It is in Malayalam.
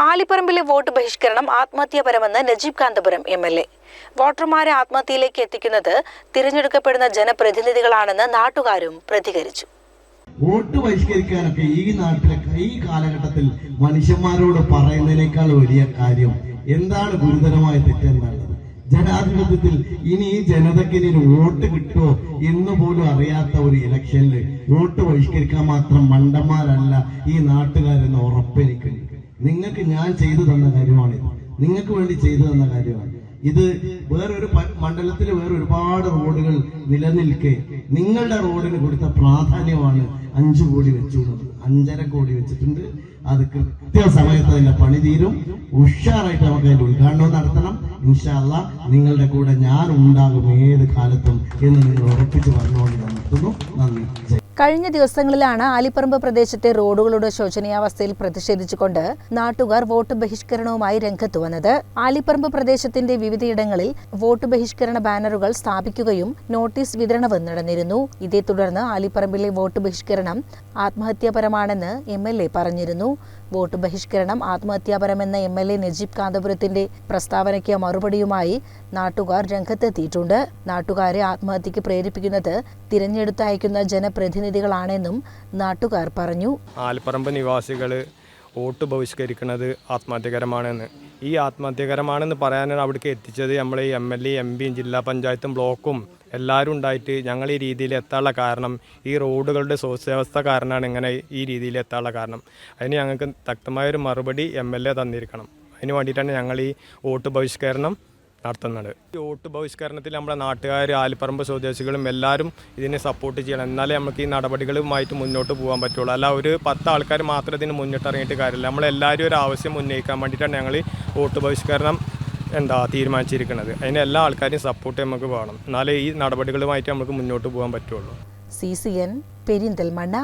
ആലിപ്പറമ്പിലെ വോട്ട് ബഹിഷ്കരണം ആത്മഹത്യാപരമെന്ന് നജീബ് കാന്തപുരം MLA. വോട്ടർമാരെ ആത്മഹത്യയിലേക്ക് എത്തിക്കുന്നത് തിരഞ്ഞെടുക്കപ്പെടുന്ന ജനപ്രതിനിധികളാണെന്ന് നാട്ടുകാരും പ്രതികരിച്ചു. വോട്ട് ബഹിഷ്കരിക്കാനൊക്കെ ഈ നാട്ടിലെ ഈ കാലഘട്ടത്തിൽ മനുഷ്യന്മാരോട് പറയുന്നതിനേക്കാൾ വലിയ കാര്യം എന്താണ് ഗുരുതരമായ തെറ്റെന്താണ്? ജനാധിപത്യത്തിൽ ഇനി ഈ ജനതയ്ക്ക് ഇനി വോട്ട് കിട്ടുമോ എന്ന് പോലും അറിയാത്ത ഒരു ഇലക്ഷനിൽ വോട്ട് ബഹിഷ്കരിക്കാൻ മാത്രം മണ്ടന്മാരല്ല ഈ നാട്ടുകാരെന്ന് ഉറപ്പെനിക്കുണ്ട്. നിങ്ങൾക്ക് ഞാൻ ചെയ്തു തന്ന കാര്യമാണിത്, നിങ്ങൾക്ക് വേണ്ടി ചെയ്തു തന്ന കാര്യമാണ് ഇത്. വേറൊരു മണ്ഡലത്തിൽ വേറെ ഒരുപാട് റോഡുകൾ നിലനിൽക്കെ നിങ്ങളുടെ റോഡിന് കൊടുത്ത പ്രാധാന്യമാണ് 5 കോടി വെച്ചുള്ളത്. 5.5 കോടി വെച്ചിട്ടുണ്ട്. അത് കൃത്യസമയത്ത് അതിന്റെ പണി തീരും. ഉഷാറായിട്ട് നമുക്ക് അതിന്റെ ഉദ്ഘാടനം നടത്തണം. ഇൻഷാ അല്ലാഹ് നിങ്ങളുടെ കൂടെ ഞാൻ ഉണ്ടാകും ഏത് കാലത്തും എന്ന് നിങ്ങൾ ഉറപ്പിച്ച് പറഞ്ഞുകൊണ്ട് നിർത്തുന്നു. നന്ദി. കഴിഞ്ഞ ദിവസങ്ങളിലാണ് ആലിപ്പറമ്പ് പ്രദേശത്തെ റോഡുകളുടെ ശോചനീയാവസ്ഥയിൽ പ്രതിഷേധിച്ചുകൊണ്ട് നാട്ടുകാർ വോട്ട് ബഹിഷ്കരണവുമായി രംഗത്ത് വന്നത്. ആലിപ്പറമ്പ് പ്രദേശത്തിന്റെ വിവിധയിടങ്ങളിൽ വോട്ട് ബഹിഷ്കരണ ബാനറുകൾ സ്ഥാപിക്കുകയും നോട്ടീസ് വിതരണവും നടന്നിരുന്നു. ഇതേ തുടർന്ന് ആലിപ്പറമ്പിലെ വോട്ട് ബഹിഷ്കരണം ആത്മഹത്യാപരമാണെന്ന് MLA പറഞ്ഞിരുന്നു. വോട്ട് ബഹിഷ്കരണം ആത്മഹത്യാപരമെന്ന MLA നജീബ് കാന്തപുരത്തിന്റെ പ്രസ്താവനയ്ക്ക് മറുപടിയുമായി നാട്ടുകാർ രംഗത്തെത്തിയിട്ടുണ്ട്. നാട്ടുകാരെ ആത്മഹത്യക്ക് പ്രേരിപ്പിക്കുന്നത് തിരഞ്ഞെടുത്തയക്കുന്ന ജനപ്രതിനിധികളാണെന്നും നാട്ടുകാർ പറഞ്ഞു. ആലിപ്പറമ്പ് നിവാസികൾ വോട്ട് ബഹിഷ്കരിക്കുന്നത് ആത്മഹത്യകരമാണെന്ന് ഈ ആത്മഹത്യകരമാണെന്ന് പറയാനാണ് അവിടേക്ക് എത്തിച്ചത്. നമ്മൾ ഈ MLA MP ജില്ലാ പഞ്ചായത്തും ബ്ലോക്കും എല്ലാവരും ഉണ്ടായിട്ട് ഞങ്ങൾ ഈ രീതിയിൽ എത്താനുള്ള കാരണം ഈ റോഡുകളുടെ ശോച്യാവസ്ഥ കാരണമാണ് ഇങ്ങനെ ഈ രീതിയിൽ എത്താനുള്ള കാരണം. അതിന് ഞങ്ങൾക്ക് ശക്തമായൊരു മറുപടി MLA തന്നിരിക്കണം. അതിന് വേണ്ടിയിട്ടാണ് ഞങ്ങൾ ഈ വോട്ട് ബഹിഷ്കരണം നടത്തുന്നത്. ഈ വോട്ട് ബഹിഷ്കരണത്തിൽ നമ്മുടെ നാട്ടുകാർ ആലിപ്പറമ്പ് സ്വദേശികളും എല്ലാവരും ഇതിനെ സപ്പോർട്ട് ചെയ്യണം. എന്നാലേ നമുക്ക് ഈ നടപടികളുമായിട്ട് മുന്നോട്ട് പോകാൻ പറ്റുള്ളൂ. അല്ല ഒരു 10 ആൾക്കാർ മാത്രം ഇതിന് മുന്നിട്ടിറങ്ങിയിട്ട് കാര്യമില്ല. നമ്മളെല്ലാവരും ഒരു ആവശ്യം ഉന്നയിക്കാൻ വേണ്ടിയിട്ടാണ് ഞങ്ങൾ ഈ വോട്ട് ബഹിഷ്കരണം തീരുമാനിച്ചിരിക്കുന്നത്. അതിന് എല്ലാ ആൾക്കാരെയും സപ്പോർട്ട് നമുക്ക് വേണം. എന്നാലേ ഈ നടപടികളുമായിട്ട് നമുക്ക് മുന്നോട്ട് പോകാൻ പറ്റുള്ളൂ. CCN പെരിന്തൽമണ്ണ.